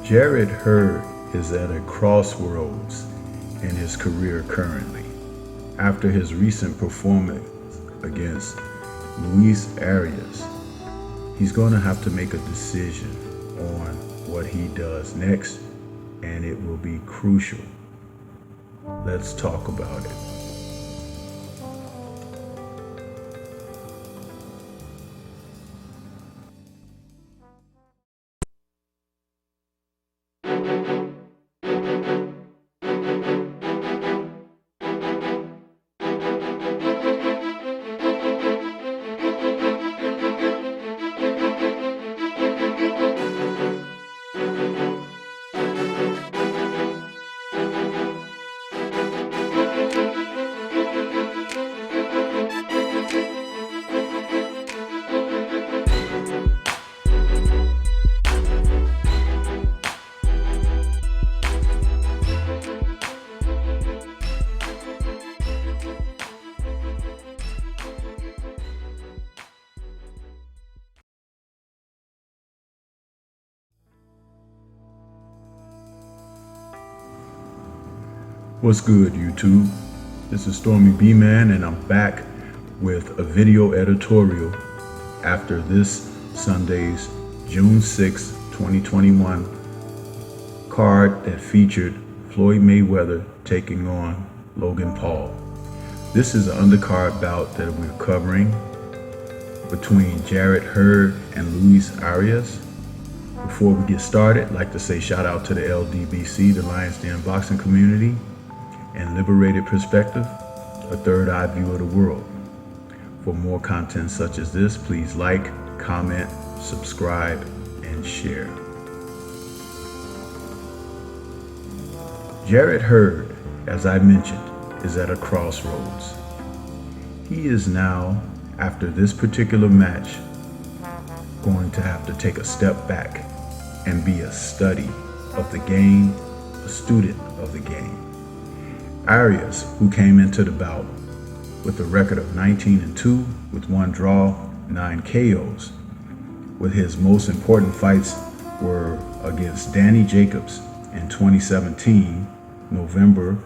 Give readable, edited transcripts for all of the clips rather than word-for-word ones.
Jarett Hurd is at a crossroads in his career currently. After his recent performance against Luis Arias, he's going to have to make a decision on what he does next, and it will be crucial. Let's talk about it. What's good, YouTube? This is Stormy B-Man, and I'm back with a video editorial after this Sunday's June 6, 2021 card that featured Floyd Mayweather taking on Logan Paul. This is an undercard bout that we're covering between Jarett Hurd and Luis Arias. Before we get started, I'd like to say shout out to the LDBC, the Lions Den boxing community, and Liberated Perspective, a third eye view of the world. For more content such as this, please like, comment, subscribe, and share. Jarett Hurd, as I mentioned, is at a crossroads. He is now, after this particular match, going to have to take a step back and be a study of the game, a student of the game. Arias, who came into the bout with a record of 19-2 with 1 draw, 9 KOs, with his most important fights were against Danny Jacobs in 2017, November,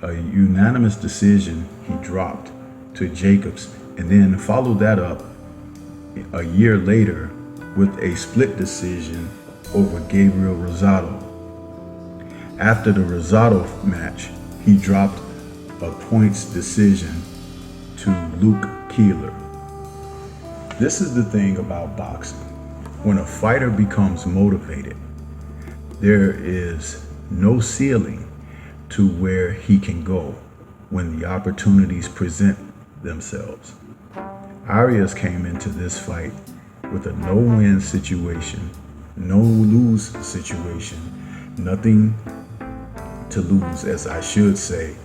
a unanimous decision he dropped to Jacobs, and then followed that up a year later with a split decision over Gabriel Rosado. After the Rosado match, he dropped a points decision to Luke Keeler. This is the thing about boxing. When a fighter becomes motivated, there is no ceiling to where he can go when the opportunities present themselves. Arias came into this fight with a no-win situation, no-lose situation, nothing to lose, as I should say,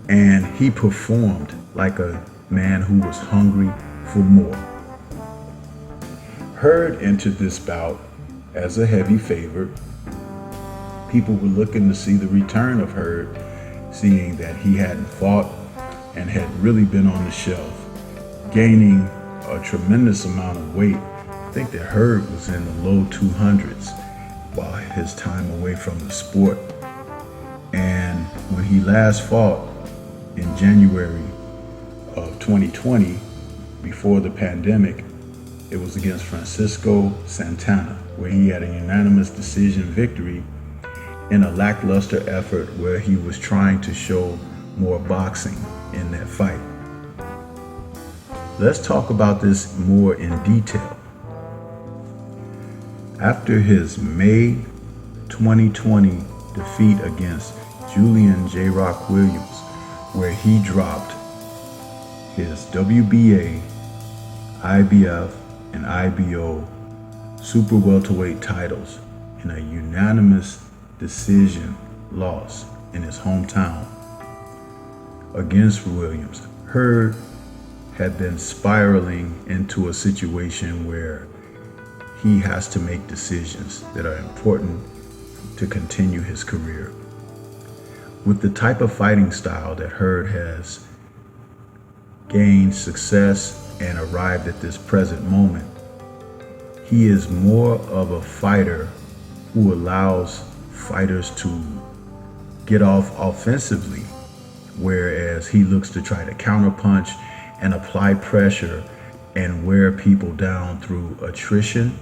and he performed like a man who was hungry for more. Hurd entered this bout as a heavy favorite. People were looking to see the return of Hurd, seeing that he hadn't fought and had really been on the shelf, gaining a tremendous amount of weight. I think that Hurd was in the low 200s while his time away from the sport. And when he last fought in January of 2020, before the pandemic, it was against Francisco Santana, where he had a unanimous decision victory in a lackluster effort where he was trying to show more boxing in that fight. Let's talk about this more in detail. After his May 2020 defeat against Julian J. Rock Williams, where he dropped his WBA, IBF, and IBO super welterweight titles in a unanimous decision loss in his hometown against Williams, Hurd had been spiraling into a situation where he has to make decisions that are important to continue his career. With the type of fighting style that Hurd has gained success and arrived at this present moment, he is more of a fighter who allows fighters to get off offensively, whereas he looks to try to counterpunch and apply pressure and wear people down through attrition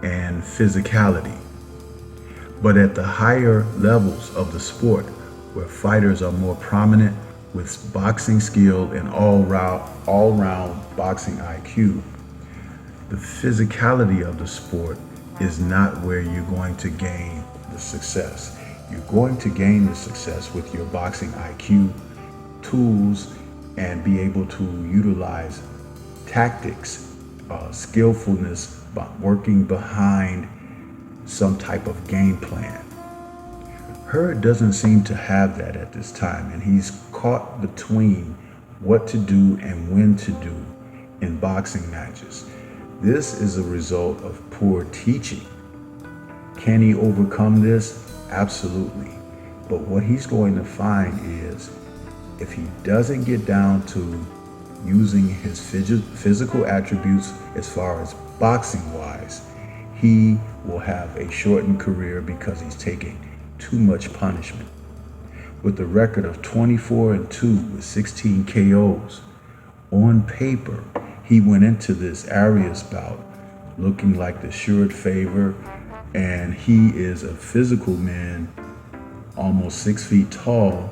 and physicality. But at the higher levels of the sport, where fighters are more prominent with boxing skill and all-round boxing IQ, the physicality of the sport is not where you're going to gain the success. You're going to gain the success with your boxing IQ, tools, and be able to utilize tactics, skillfulness, working behind some type of game plan. Hurd doesn't seem to have that at this time, and he's caught between what to do and when to do in boxing matches. This is a result of poor teaching. Can he overcome this? Absolutely. But what he's going to find is, if he doesn't get down to using his physical attributes as far as boxing wise, he will have a shortened career because he's taking too much punishment. With a record of 24-2 with 16 KOs, on paper, he went into this Arias bout looking like the assured favor, and he is a physical man, almost 6 feet tall,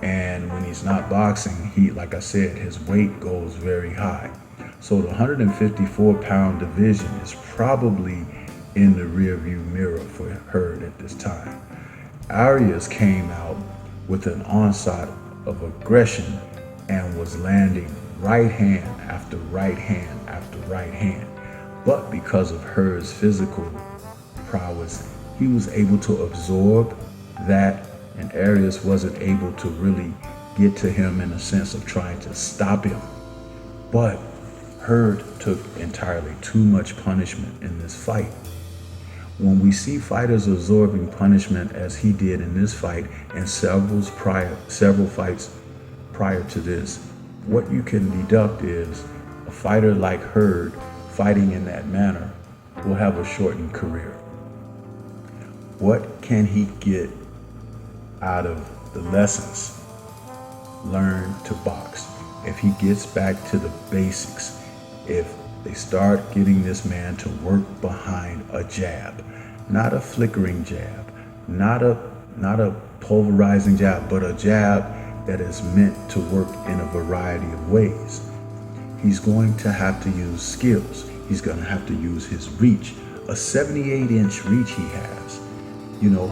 and when he's not boxing, like I said, his weight goes very high. So the 154-pound division is probably in the rearview mirror for Hurd at this time. Arias came out with an onslaught of aggression and was landing right hand after right hand after right hand. But because of Hurd's physical prowess, he was able to absorb that, and Arias wasn't able to really get to him in a sense of trying to stop him. But Hurd took entirely too much punishment in this fight. When we see fighters absorbing punishment as he did in this fight and several fights prior to this, what you can deduct is a fighter like Hurd fighting in that manner will have a shortened career. What can he get out of the lessons learned to box? If he gets back to the basics, if they start getting this man to work behind a jab, not a flickering jab, not a pulverizing jab, but a jab that is meant to work in a variety of ways. He's going to have to use skills. He's going to have to use his reach, a 78-inch reach he has. You know,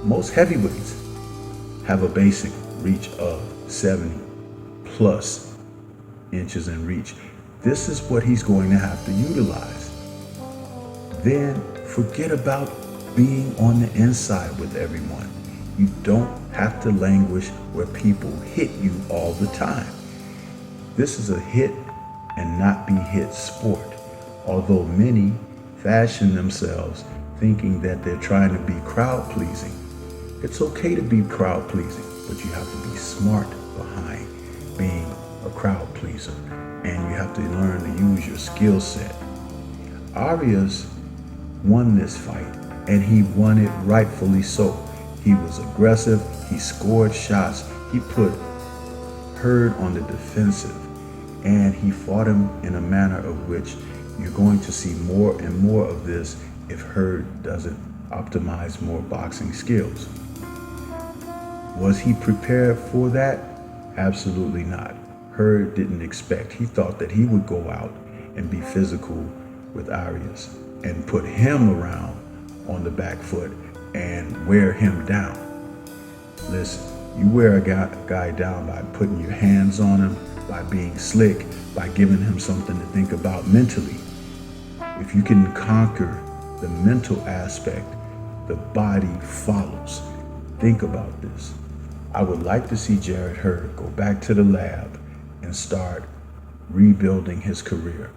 most heavyweights have a basic reach of 70 plus inches in reach. This is what he's going to have to utilize. Then forget about being on the inside with everyone. You don't have to languish where people hit you all the time. This is a hit and not be hit sport. Although many fashion themselves thinking that they're trying to be crowd pleasing. It's okay to be crowd pleasing, but you have to be smart behind being a crowd pleaser. And you have to learn to use your skill set. Arias won this fight, and he won it rightfully so. He was aggressive, he scored shots, he put Hurd on the defensive, and he fought him in a manner of which you're going to see more and more of this if Hurd doesn't optimize more boxing skills. Was he prepared for that? Absolutely not. Hurd didn't expect. He thought that he would go out and be physical with Arias and put him around on the back foot and wear him down. Listen, you wear a guy down by putting your hands on him, by being slick, by giving him something to think about mentally. If you can conquer the mental aspect, the body follows. Think about this. I would like to see Jarett Hurd go back to the lab and start rebuilding his career.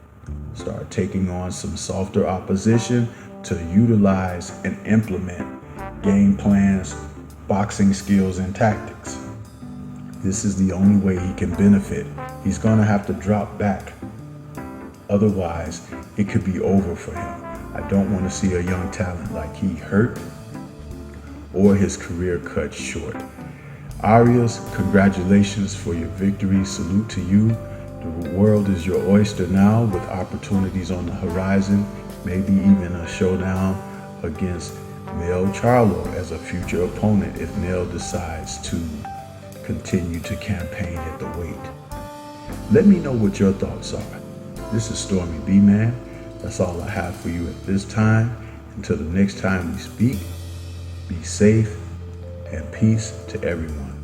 Start taking on some softer opposition to utilize and implement game plans, boxing skills, and tactics. This is the only way he can benefit. He's gonna have to drop back. Otherwise, it could be over for him. I don't want to see a young talent like he hurt or his career cut short. Arias, congratulations for your victory. Salute to you. The world is your oyster now, with opportunities on the horizon, maybe even a showdown against Mel Charlo as a future opponent if Mel decides to continue to campaign at the weight. Let me know what your thoughts are. This is Stormy B Man. That's all I have for you at this time. Until the next time we speak, be safe and peace to everyone.